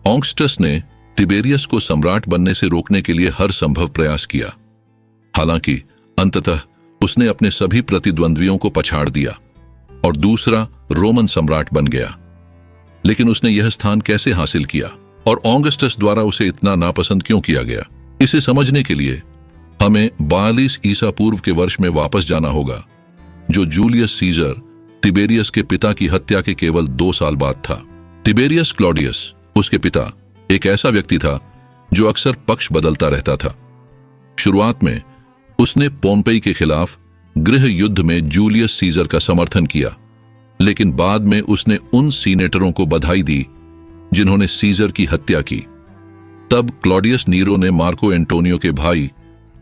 Augustus ने Tiberius को सम्राट बनने से रोकने के लिए हर संभव प्रयास किया। हालांकि अंततः उसने अपने सभी प्रतिद्वंद्वियों को पछाड़ दिया और दूसरा रोमन सम्राट बन गया। लेकिन उसने यह स्थान कैसे हासिल किया और ऑगस्टस द्वारा उसे इतना नापसंद क्यों किया गया, इसे समझने के लिए हमें 42 ईसा पूर्व के वर्ष में वापस जाना होगा, जो जूलियस सीजर तिबेरियस के पिता की हत्या के केवल 2 साल बाद था। तिबेरियस क्लॉडियस, उसके पिता, एक ऐसा व्यक्ति था जो अक्सर पक्ष बदलता रहता था। शुरुआत में उसने पोम्पेई के खिलाफ गृह युद्ध में जूलियस सीजर का समर्थन किया, लेकिन बाद में उसने उन सीनेटरों को बधाई दी जिन्होंने सीजर की हत्या की। तब क्लॉडियस नीरो ने मार्को एंटोनियो के भाई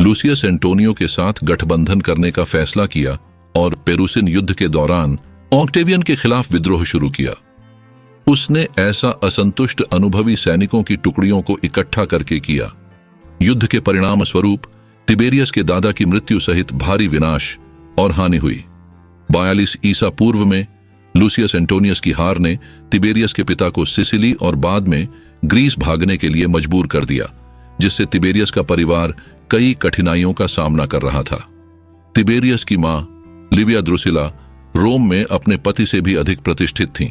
लूसियस एंटोनियो के साथ गठबंधन करने का फैसला किया और पेरुसिन युद्ध के दौरान ऑक्टेवियन के खिलाफ विद्रोह शुरू किया। उसने ऐसा असंतुष्ट अनुभवी सैनिकों की टुकड़ियों को इकट्ठा करके किया। युद्ध के परिणाम स्वरूप तिबेरियस के दादा की मृत्यु सहित भारी विनाश और हानि हुई। 42 ईसा पूर्व में लूसियस एंटोनियस की हार ने तिबेरियस के पिता को सिसिली और बाद में ग्रीस भागने के लिए मजबूर कर दिया, जिससे तिबेरियस का परिवार कई कठिनाइयों का सामना कर रहा था। तिबेरियस की मां लिविया द्रुसिला रोम में अपने पति से भी अधिक प्रतिष्ठित थीं।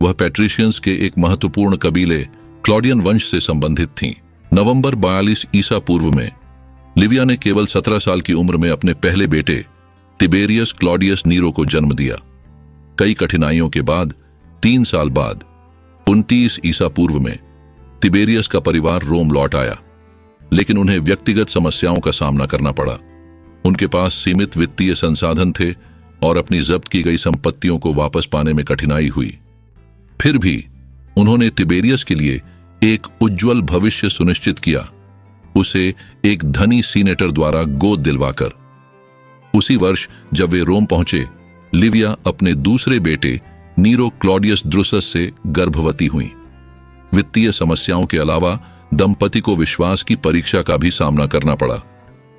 वह पैट्रिशियंस के एक महत्वपूर्ण कबीले क्लॉडियन वंश से संबंधित थीं। नवंबर 42 ईसा पूर्व में लिविया ने केवल 17 साल की उम्र में अपने पहले बेटे तिबेरियस क्लॉडियस नीरो को जन्म दिया। कई कठिनाइयों के बाद 3 साल बाद 29 ईसा पूर्व में तिबेरियस का परिवार रोम लौट आया, लेकिन उन्हें व्यक्तिगत समस्याओं का सामना करना पड़ा। उनके पास सीमित वित्तीय संसाधन थे और अपनी जब्त की गई संपत्तियों को वापस पाने में कठिनाई हुई। फिर भी उन्होंने तिबेरियस के लिए एक उज्जवल भविष्य सुनिश्चित किया, उसे एक धनी सीनेटर द्वारा गोद दिलवाकर। उसी वर्ष जब वे रोम पहुंचे, लिविया अपने दूसरे बेटे नीरो क्लॉडियस द्रुसस से गर्भवती हुई। वित्तीय समस्याओं के अलावा दंपति को विश्वास की परीक्षा का भी सामना करना पड़ा,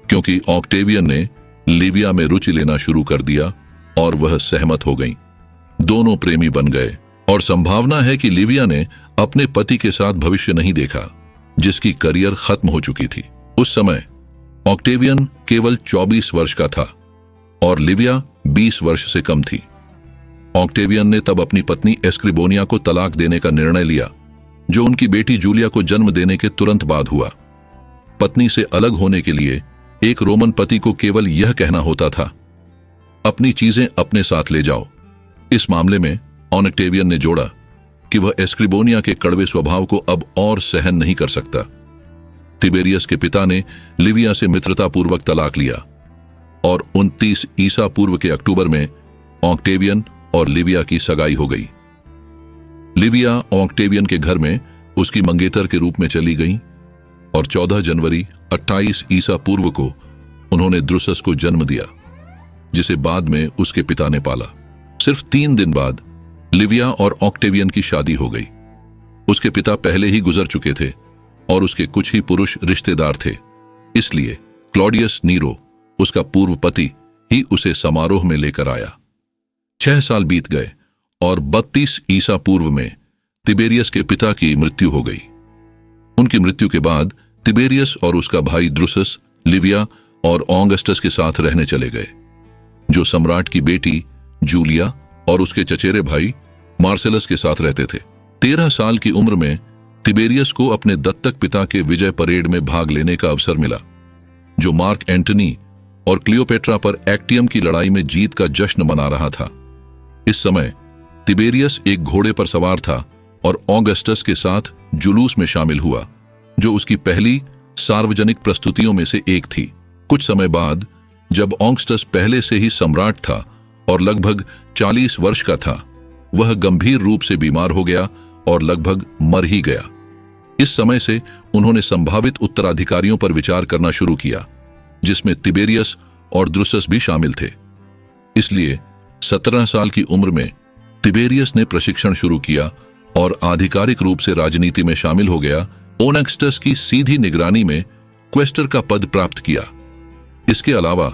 क्योंकि ऑक्टेवियन ने लिविया में रुचि लेना शुरू कर दिया और वह सहमत हो गई। दोनों प्रेमी बन गए और संभावना है कि लिविया ने अपने पति के साथ भविष्य नहीं देखा, जिसकी करियर खत्म हो चुकी थी। उस समय ऑक्टेवियन केवल 24 वर्ष का था और लिविया 20 वर्ष से कम थी। ऑक्टेवियन ने तब अपनी पत्नी एस्क्रिबोनिया को तलाक देने का निर्णय लिया, जो उनकी बेटी जूलिया को जन्म देने के तुरंत बाद हुआ। पत्नी से अलग होने के लिए एक रोमन पति को केवल यह कहना होता था, अपनी चीजें अपने साथ ले जाओ। इस मामले में ऑक्टेवियन ने जोड़ा कि वह एस्क्रिबोनिया के कड़वे स्वभाव को अब और सहन नहीं कर सकता। तिबेरियस के पिता ने लिविया से मित्रतापूर्वक तलाक लिया और 29 ईसा पूर्व के अक्टूबर में ऑक्टेवियन और लिविया की सगाई हो गई। लिविया ऑक्टेवियन के घर में उसकी मंगेतर के रूप में चली गई और 14 जनवरी 28 ईसा पूर्व को उन्होंने द्रुसस को जन्म दिया, जिसे बाद में उसके पिता ने पाला। सिर्फ 3 दिन बाद लिविया और ऑक्टेवियन की शादी हो गई। उसके पिता पहले ही गुजर चुके थे और उसके कुछ ही पुरुष रिश्तेदार थे, इसलिए क्लॉडियस नीरो, उसका पूर्व पति, ही उसे समारोह में लेकर आया। 6 साल बीत गए और 32 ईसा पूर्व में तिबेरियस के पिता की मृत्यु हो गई। उनकी मृत्यु के बाद तिबेरियस और उसका भाई द्रुसस लिविया और ऑगस्टस के साथ रहने चले गए, जो सम्राट की बेटी जूलिया और उसके चचेरे भाई मार्सेलस के साथ रहते थे। 13 साल की उम्र में तिबेरियस को अपने दत्तक पिता के विजय परेड में भाग लेने का अवसर मिला, जो मार्क एंटनी और क्लियोपेट्रा पर एक्टियम की लड़ाई में जीत का जश्न मना रहा था। इस समय तिबेरियस एक घोड़े पर सवार था और ऑगस्टस के साथ जुलूस में शामिल हुआ, जो उसकी पहली सार्वजनिक प्रस्तुतियों में से एक थी। कुछ समय बाद, जब ऑगस्टस पहले से ही सम्राट था और लगभग 40 वर्ष का था, वह गंभीर रूप से बीमार हो गया और लगभग मर ही गया। इस समय से उन्होंने संभावित उत्तराधिकारियों पर विचार करना शुरू किया, जिसमें तिबेरियस और द्रुसस भी शामिल थे। इसलिए 17 साल की उम्र में तिबेरियस ने प्रशिक्षण शुरू किया और आधिकारिक रूप से राजनीति में शामिल हो गया। ऑगस्टस की सीधी निगरानी में क्वेस्टर का पद प्राप्त किया। इसके अलावा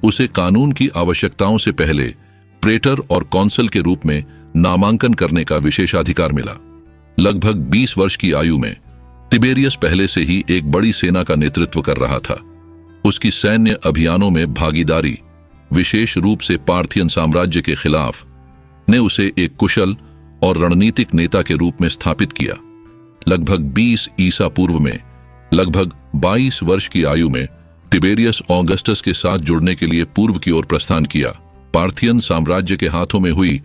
उसे कानून की आवश्यकताओं से पहले प्रेटर और कौंसल के रूप में नामांकन करने का विशेषाधिकार मिला। लगभग 20 वर्ष की आयु में तिबेरियस पहले से ही एक बड़ी सेना का नेतृत्व कर रहा था। उसकी सैन्य अभियानों में भागीदारी, विशेष रूप से पार्थियन साम्राज्य के खिलाफ, ने उसे एक कुशल और रणनीतिक नेता के रूप में स्थापित किया। लगभग 20 ईसा पूर्व में लगभग 22 वर्ष की आयु में तिबेरियस ऑगस्टस के साथ जुड़ने के लिए पूर्व की ओर प्रस्थान किया, पार्थियन साम्राज्य के हाथों में हुई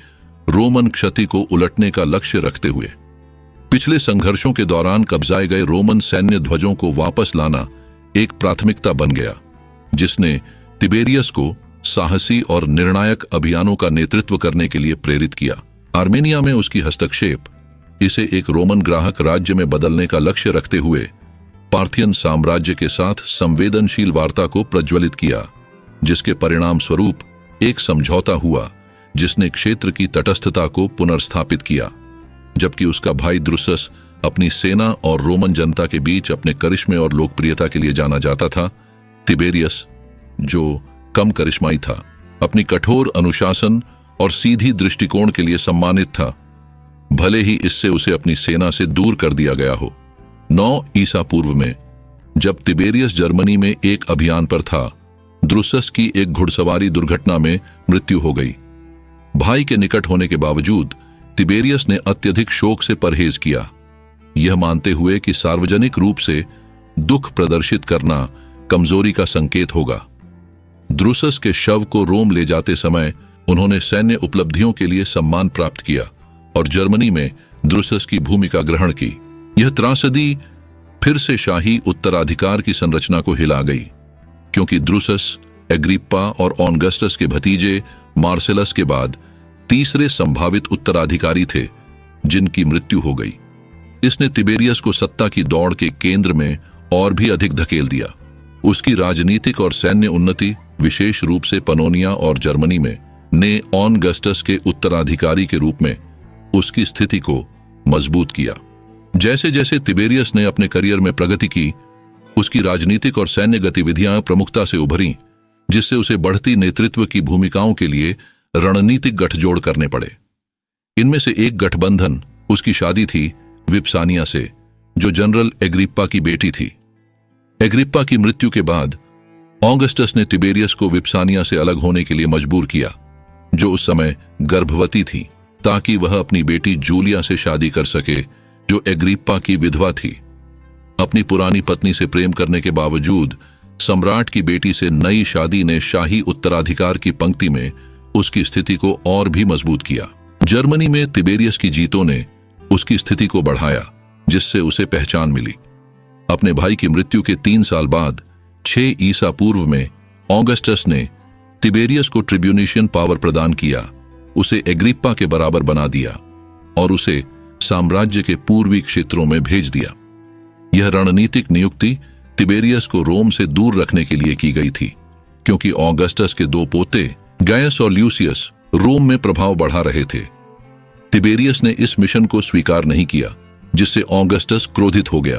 रोमन क्षति को उलटने का लक्ष्य रखते हुए। पिछले संघर्षों के दौरान कब्जाए गए रोमन सैन्य ध्वजों को वापस लाना एक प्राथमिकता बन गया, जिसने तिबेरियस को साहसी और निर्णायक अभियानों का नेतृत्व करने के लिए प्रेरित किया। आर्मेनिया में उसकी हस्तक्षेप इसे एक रोमन ग्राहक राज्य में बदलने का लक्ष्य रखते हुए पार्थियन साम्राज्य के साथ संवेदनशील वार्ता को प्रज्वलित किया, जिसके परिणाम स्वरूप एक समझौता हुआ जिसने क्षेत्र की तटस्थता को पुनर्स्थापित किया। जबकि उसका भाई द्रुसस अपनी सेना और रोमन जनता के बीच अपने करिश्मे और लोकप्रियता के लिए जाना जाता था, तिबेरियस, जो कम करिश्माई था, अपनी कठोर अनुशासन और सीधी दृष्टिकोण के लिए सम्मानित था, भले ही इससे उसे अपनी सेना से दूर कर दिया गया हो। 9 ईसा पूर्व में जब तिबेरियस जर्मनी में एक अभियान पर था, द्रुसस की एक घुड़सवारी दुर्घटना में मृत्यु हो गई। भाई के निकट होने के बावजूद तिबेरियस ने अत्यधिक शोक से परहेज किया, यह मानते हुए कि सार्वजनिक रूप से दुख प्रदर्शित करना कमजोरी का संकेत होगा। द्रुसस के शव को रोम ले जाते समय उन्होंने सैन्य उपलब्धियों के लिए सम्मान प्राप्त किया और जर्मनी में द्रुसस की भूमिका ग्रहण की। यह त्रासदी फिर से शाही उत्तराधिकार की संरचना को हिला गई, क्योंकि द्रुसस एग्रिप्पा और ऑगस्टस के भतीजे मार्सेलस के बाद तीसरे संभावित उत्तराधिकारी थे जिनकी मृत्यु हो गई। इसने तिबेरियस को सत्ता की दौड़ के केंद्र में और भी अधिक धकेल दिया। उसकी राजनीतिक और सैन्य उन्नति, विशेष रूप से पनोनिया और जर्मनी में, ने ऑगस्टस के उत्तराधिकारी के रूप में उसकी स्थिति को मजबूत किया। जैसे जैसे तिबेरियस ने अपने करियर में प्रगति की, उसकी राजनीतिक और सैन्य गतिविधियां प्रमुखता से उभरी, जिससे उसे बढ़ती नेतृत्व की भूमिकाओं के लिए रणनीतिक गठजोड़ करने पड़े। इनमें से एक गठबंधन उसकी शादी थी विप्सानिया से, जो जनरल एग्रिप्पा की बेटी थी। एग्रिप्पा की मृत्यु के बाद ऑगस्टस ने तिबेरियस को विप्सानिया से अलग होने के लिए मजबूर किया, जो उस समय गर्भवती थी, ताकि वह अपनी बेटी जूलिया से शादी कर सके, जो एग्रिप्पा की विधवा थी। अपनी पुरानी पत्नी से प्रेम करने के बावजूद सम्राट की बेटी से नई शादी ने शाही उत्तराधिकार की पंक्ति में उसकी स्थिति को और भी मजबूत किया। जर्मनी में तिबेरियस की जीतों ने उसकी स्थिति को बढ़ाया, जिससे उसे पहचान मिली। अपने भाई की मृत्यु के 3 साल बाद 6 ईसा पूर्व में ऑगस्टस ने तिबेरियस को ट्रिब्यूनिशियन पावर प्रदान किया, उसे एग्रिप्पा के बराबर बना दिया और उसे साम्राज्य के पूर्वी क्षेत्रों में भेज दिया। यह रणनीतिक नियुक्ति तिबेरियस को रोम से दूर रखने के लिए की गई थी, क्योंकि ऑगस्टस के 2 पोते गायस और ल्यूसियस रोम में प्रभाव बढ़ा रहे थे। तिबेरियस ने इस मिशन को स्वीकार नहीं किया, जिससे ऑगस्टस क्रोधित हो गया।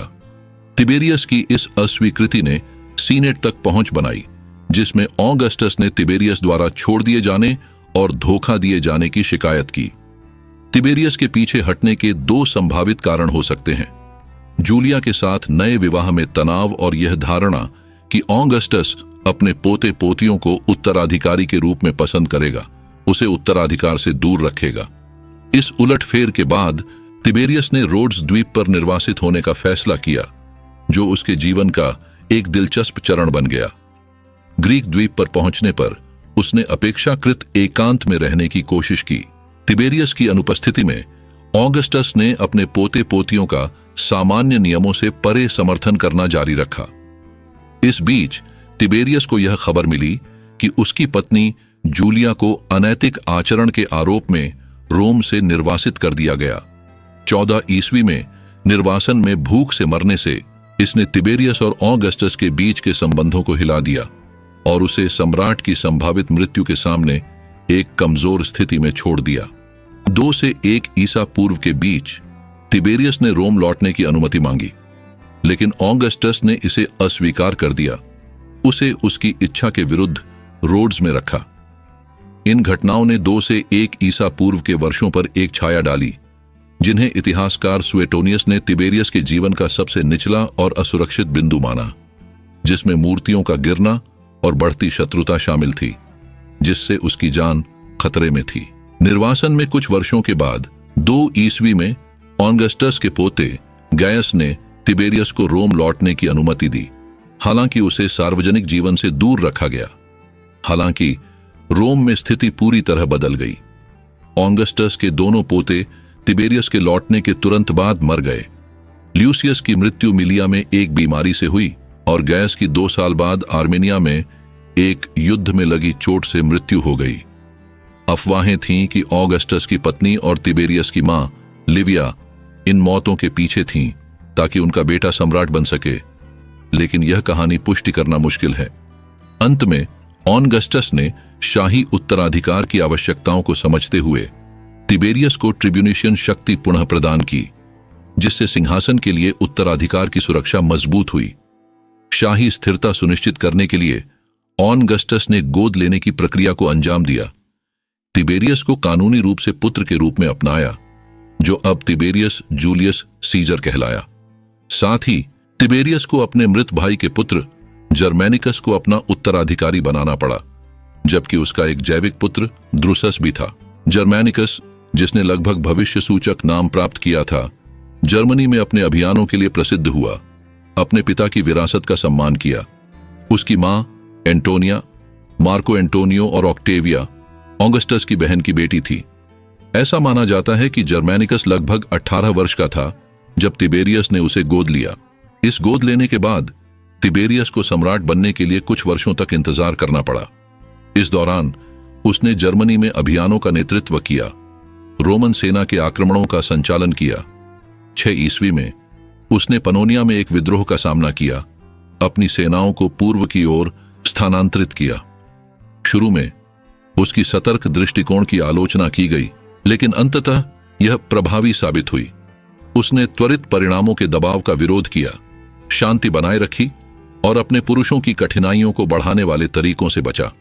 तिबेरियस की इस अस्वीकृति ने सीनेट तक पहुंच बनाई, जिसमें ऑगस्टस ने तिबेरियस द्वारा छोड़ दिए जाने और धोखा दिए जाने की शिकायत की। तिबेरियस के पीछे हटने के 2 संभावित कारण हो सकते हैं: जूलिया के साथ नए विवाह में तनाव और यह धारणा कि ऑगस्टस अपने पोते पोतियों को उत्तराधिकारी के रूप में पसंद करेगा, उसे उत्तराधिकार से दूर रखेगा। इस उलटफेर के बाद तिबेरियस ने रोड्स द्वीप पर निर्वासित होने का फैसला किया, जो उसके जीवन का एक दिलचस्प चरण बन गया। ग्रीक द्वीप पर पहुंचने पर उसने अपेक्षाकृत एकांत में रहने की कोशिश की। तिबेरियस की अनुपस्थिति में ऑगस्टस ने अपने पोते पोतियों का सामान्य नियमों से परे समर्थन करना जारी रखा। इस बीच तिबेरियस को यह खबर मिली कि उसकी पत्नी जूलिया को अनैतिक आचरण के आरोप में रोम से निर्वासित कर दिया गया। 14 ईस्वी में निर्वासन में भूख से मरने से इसने तिबेरियस और ऑगस्टस के बीच के संबंधों को हिला दिया और उसे सम्राट की संभावित मृत्यु के सामने एक कमजोर स्थिति में छोड़ दिया। 2 से 1 ईसा पूर्व के बीच तिबेरियस ने रोम लौटने की अनुमति मांगी, लेकिन ऑगस्टस ने इसे अस्वीकार कर दिया। उसे उसकी इच्छा के विरुद्ध रोड्स में रखा। इन घटनाओं ने 2 से 1 ईसा पूर्व के वर्षों पर एक छाया डाली, जिन्हें इतिहासकार सुएटोनियस ने तिबेरियस के जीवन का सबसे निचला और असुरक्षित बिंदु माना, जिसमें मूर्तियों का गिरना और बढ़ती शत्रुता शामिल थी, जिससे उसकी जान खतरे में थी। निर्वासन में कुछ वर्षों के बाद 2 ईस्वी में ऑगस्टस के पोते गायस ने तिबेरियस को रोम लौटने की अनुमति दी, हालांकि उसे सार्वजनिक जीवन से दूर रखा गया। हालांकि रोम में स्थिति पूरी तरह बदल गई। ऑगस्टस के दोनों पोते तिबेरियस के लौटने के तुरंत बाद मर गए। ल्यूसियस की मृत्यु मिलिया में एक बीमारी से हुई और गैस की 2 साल बाद आर्मेनिया में एक युद्ध में लगी चोट से मृत्यु हो गई। अफवाहें थीं कि ऑगस्टस की पत्नी और तिबेरियस की मां लिविया इन मौतों के पीछे थीं ताकि उनका बेटा सम्राट बन सके, लेकिन यह कहानी पुष्टि करना मुश्किल है। अंत में ऑगस्टस ने शाही उत्तराधिकार की आवश्यकताओं को समझते हुए तिबेरियस को ट्रिब्यूनिशियन शक्ति पुनः प्रदान की, जिससे सिंहासन के लिए उत्तराधिकार की सुरक्षा मजबूत हुई। शाही स्थिरता सुनिश्चित करने के लिए ऑगस्टस ने गोद लेने की प्रक्रिया को अंजाम दिया। तिबेरियस को कानूनी रूप से पुत्र के रूप में अपनाया, जो अब तिबेरियस जूलियस सीजर कहलाया। साथ ही तिबेरियस को अपने मृत भाई के पुत्र जर्मेनिकस को अपना उत्तराधिकारी बनाना पड़ा, जबकि उसका एक जैविक पुत्र द्रुसस भी था। जर्मेनिकस, जिसने लगभग भविष्य सूचक नाम प्राप्त किया था, जर्मनी में अपने अभियानों के लिए प्रसिद्ध हुआ, अपने पिता की विरासत का सम्मान किया। उसकी मां एंटोनिया, मार्को एंटोनियो और ऑक्टेविया ऑगस्टस की बहन की बेटी थी। ऐसा माना जाता है कि जर्मेनिकस लगभग 18 वर्ष का था जब तिबेरियस ने उसे गोद लिया। इस गोद लेने के बाद तिबेरियस को सम्राट बनने के लिए कुछ वर्षों तक इंतजार करना पड़ा। इस दौरान उसने जर्मनी में अभियानों का नेतृत्व किया, रोमन सेना के आक्रमणों का संचालन किया। 6 ईस्वी में उसने पनोनिया में एक विद्रोह का सामना किया, अपनी सेनाओं को पूर्व की ओर स्थानांतरित किया। शुरू में उसकी सतर्क दृष्टिकोण की आलोचना की गई, लेकिन अंततः यह प्रभावी साबित हुई। उसने त्वरित परिणामों के दबाव का विरोध किया, शांति बनाए रखी और अपने पुरुषों की कठिनाइयों को बढ़ाने वाले तरीकों से बचा।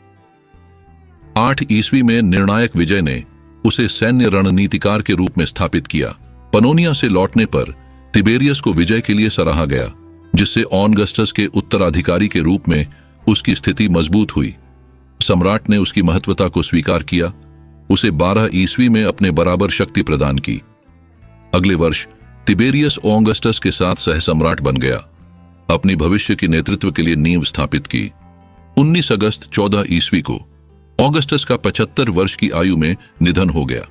8 ईस्वी में निर्णायक विजय ने उसे सैन्य रणनीतिकार के रूप में स्थापित किया। पनोनिया से लौटने पर तिबेरियस को विजय के लिए सराहा गया, जिससे ऑगस्टस के उत्तराधिकारी के रूप में उसकी स्थिति मजबूत हुई। सम्राट ने उसकी महत्वता को स्वीकार किया, उसे 12 ईस्वी में अपने बराबर शक्ति प्रदान की। अगले वर्ष तिबेरियस ऑगस्टस के साथ सहसम्राट बन गया, अपनी भविष्य की नेतृत्व के लिए नींव स्थापित की। 19 अगस्त 14 ईस्वी को ऑगस्टस का 75 वर्ष की आयु में निधन हो गया।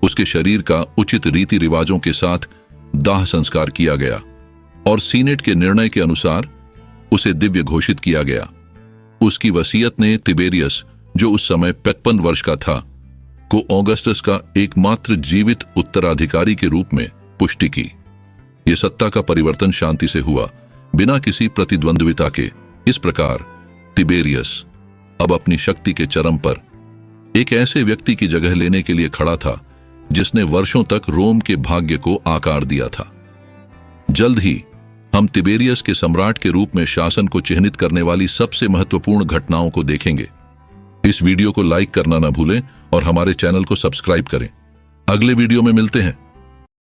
उसके शरीर का उचित रीति रिवाजों के साथ दाह संस्कार किया गया और सीनेट के निर्णय के अनुसार उसे दिव्य घोषित किया गया। उसकी वसीयत ने तिबेरियस, जो उस समय 55 वर्ष का था, को ऑगस्टस का एकमात्र जीवित उत्तराधिकारी के रूप में पुष्टि की। यह सत्ता का परिवर्तन शांति से हुआ, बिना किसी प्रतिद्वंद्विता के। इस प्रकार तिबेरियस अब अपनी शक्ति के चरम पर एक ऐसे व्यक्ति की जगह लेने के लिए खड़ा था जिसने वर्षों तक रोम के भाग्य को आकार दिया था। जल्द ही हम तिबेरियस के सम्राट के रूप में शासन को चिह्नित करने वाली सबसे महत्वपूर्ण घटनाओं को देखेंगे। इस वीडियो को लाइक करना ना भूलें और हमारे चैनल को सब्सक्राइब करें। अगले वीडियो में मिलते हैं।